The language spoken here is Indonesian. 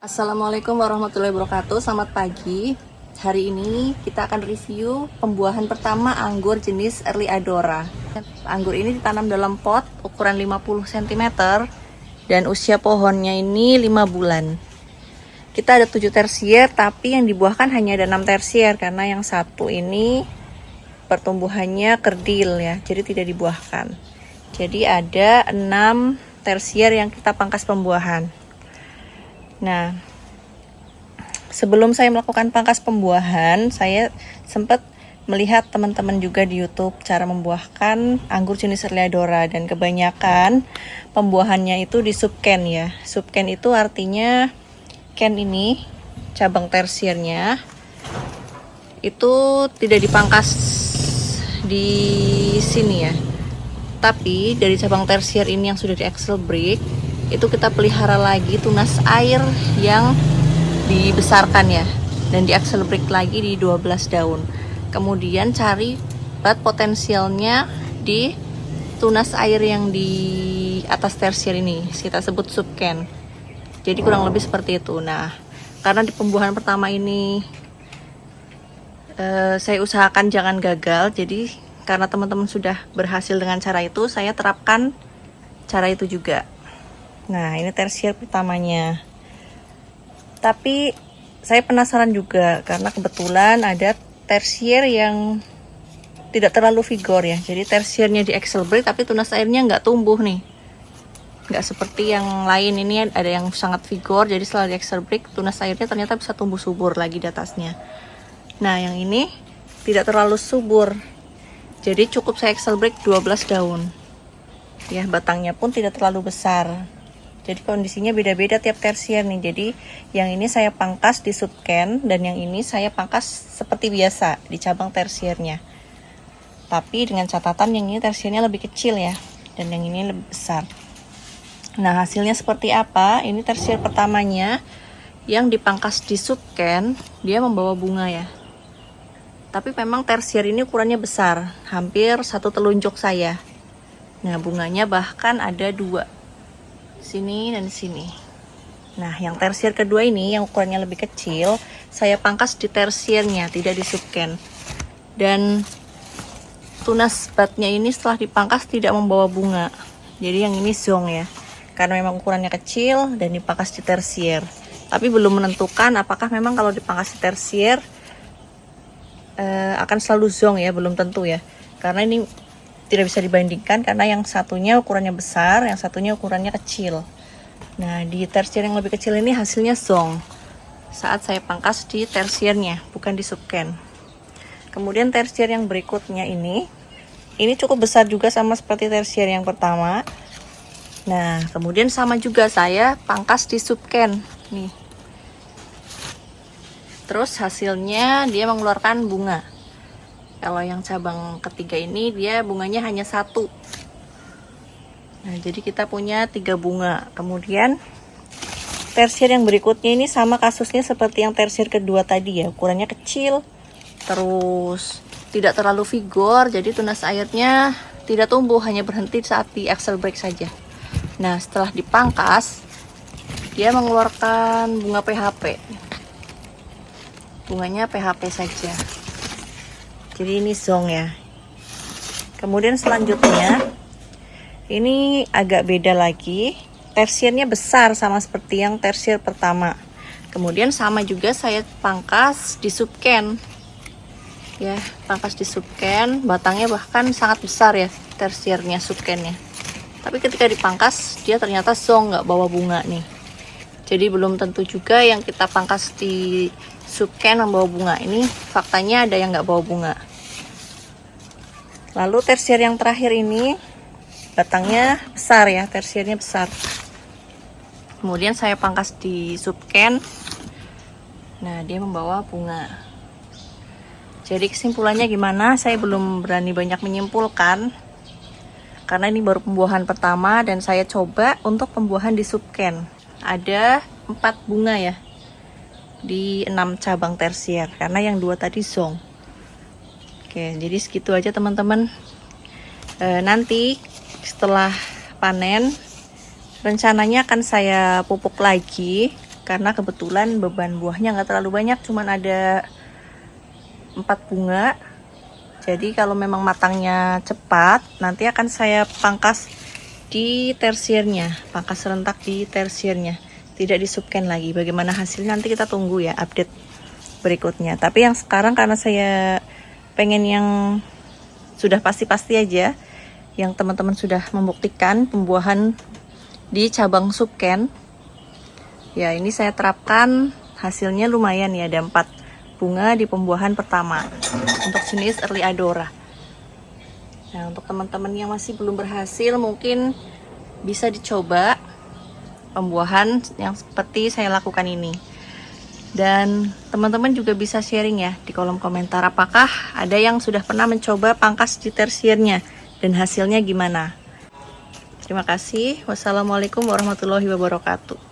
Assalamualaikum warahmatullahi wabarakatuh. Selamat pagi. Hari ini kita akan review pembuahan pertama anggur jenis Early Adora. Anggur ini ditanam dalam pot ukuran 50 cm dan usia pohonnya ini 5 bulan. Kita ada 7 tersier, tapi yang dibuahkan hanya ada 6 tersier karena yang satu ini pertumbuhannya kerdil ya, jadi tidak dibuahkan. Jadi ada 6 tersier yang kita pangkas pembuahan. Nah, sebelum saya melakukan pangkas pembuahan, saya sempat melihat teman-teman juga di YouTube cara membuahkan anggur jenis Early Adora, dan kebanyakan pembuahannya itu di subcan ya. Subcan itu artinya can ini cabang tersiernya itu tidak dipangkas di sini ya. Tapi dari cabang tersier ini yang sudah di axle break, itu kita pelihara lagi tunas air yang dibesarkan ya, dan di axle break lagi di 12 daun. Kemudian cari bat potensialnya di tunas air yang di atas tersier ini, kita sebut subcan. Jadi kurang lebih seperti itu. Nah, karena di pembuahan pertama ini saya usahakan jangan gagal, jadi karena teman-teman sudah berhasil dengan cara itu, saya terapkan cara itu juga. Nah, ini tersier pertamanya. Tapi saya penasaran juga karena kebetulan ada tersier yang tidak terlalu vigor ya. Jadi tersiernya di axle break tapi tunas airnya nggak tumbuh nih. Nggak seperti yang lain, ini ada yang sangat vigor. Jadi setelah di axle break tunas airnya ternyata bisa tumbuh subur lagi di atasnya. Nah, yang ini tidak terlalu subur. Jadi cukup saya axle break 12 daun. Ya, batangnya pun tidak terlalu besar. Jadi kondisinya beda-beda tiap tersier nih. Jadi yang ini saya pangkas di subcan dan yang ini saya pangkas seperti biasa di cabang tersiernya. Tapi dengan catatan yang ini tersiernya lebih kecil ya, dan yang ini lebih besar. Nah, hasilnya seperti apa? Ini tersier pertamanya yang dipangkas di subcan, dia membawa bunga ya. Tapi memang tersier ini ukurannya besar, hampir 1 telunjuk saya. Nah, bunganya bahkan ada 2. Sini dan sini. Nah, yang tersier kedua ini yang ukurannya lebih kecil, saya pangkas di tersiernya, tidak di subcan. Dan tunas batnya ini setelah dipangkas tidak membawa bunga. Jadi yang ini zong ya, karena memang ukurannya kecil dan dipangkas di tersier. Tapi belum menentukan apakah memang kalau dipangkas di tersier akan selalu zong ya, belum tentu ya. Karena ini tidak bisa dibandingkan karena yang satunya ukurannya besar, yang satunya ukurannya kecil. Nah, di tersier yang lebih kecil ini hasilnya zong saat saya pangkas di tersiernya, bukan di subcan. Kemudian tersier yang berikutnya ini cukup besar juga sama seperti tersier yang pertama. Nah, kemudian sama juga saya pangkas di subcan nih. Terus hasilnya dia mengeluarkan bunga. Kalau yang cabang ketiga ini dia bunganya hanya 1. Nah, jadi kita punya 3 bunga. Kemudian tersier yang berikutnya ini sama kasusnya seperti yang tersier kedua tadi ya, ukurannya kecil, terus tidak terlalu vigor, jadi tunas airnya tidak tumbuh, hanya berhenti saat di axle break saja. Nah, setelah dipangkas dia mengeluarkan bunga PHP. Bunganya PHP saja. Jadi ini zong ya. Kemudian selanjutnya ini agak beda lagi. Tersiernya besar sama seperti yang tersier pertama. Kemudian sama juga saya pangkas di subcan. Ya, pangkas di subcan, batangnya bahkan sangat besar ya tersiernya, subcannya. Tapi ketika dipangkas dia ternyata zong, nggak bawa bunga nih. Jadi belum tentu juga yang kita pangkas di subcan membawa bunga. Ini faktanya ada yang nggak bawa bunga. Lalu tersier yang terakhir ini batangnya besar ya, tersiernya besar. Kemudian saya pangkas di subcan. Nah, dia membawa bunga. Jadi kesimpulannya gimana? Saya belum berani banyak menyimpulkan karena ini baru pembuahan pertama dan saya coba untuk pembuahan di subcan. Ada 4 bunga ya di 6 cabang tersier karena yang 2 tadi zong. Oke, jadi segitu aja teman-teman. Nanti setelah panen rencananya akan saya pupuk lagi karena kebetulan beban buahnya nggak terlalu banyak, cuman ada 4 bunga. Jadi kalau memang matangnya cepat, nanti akan saya pangkas di tersiernya, pangkas serentak di tersiernya, tidak di subken lagi. Bagaimana hasilnya nanti kita tunggu ya, update berikutnya. Tapi yang sekarang karena saya pengen yang sudah pasti-pasti aja, yang teman-teman sudah membuktikan pembuahan di cabang subken. Ya, ini saya terapkan, hasilnya lumayan ya, ada 4 bunga di pembuahan pertama untuk jenis Early Adora. Nah, untuk teman-teman yang masih belum berhasil, mungkin bisa dicoba pembuahan yang seperti saya lakukan ini. Dan teman-teman juga bisa sharing ya di kolom komentar, apakah ada yang sudah pernah mencoba pangkas di tersiernya dan hasilnya gimana. Terima kasih. Wassalamualaikum warahmatullahi wabarakatuh.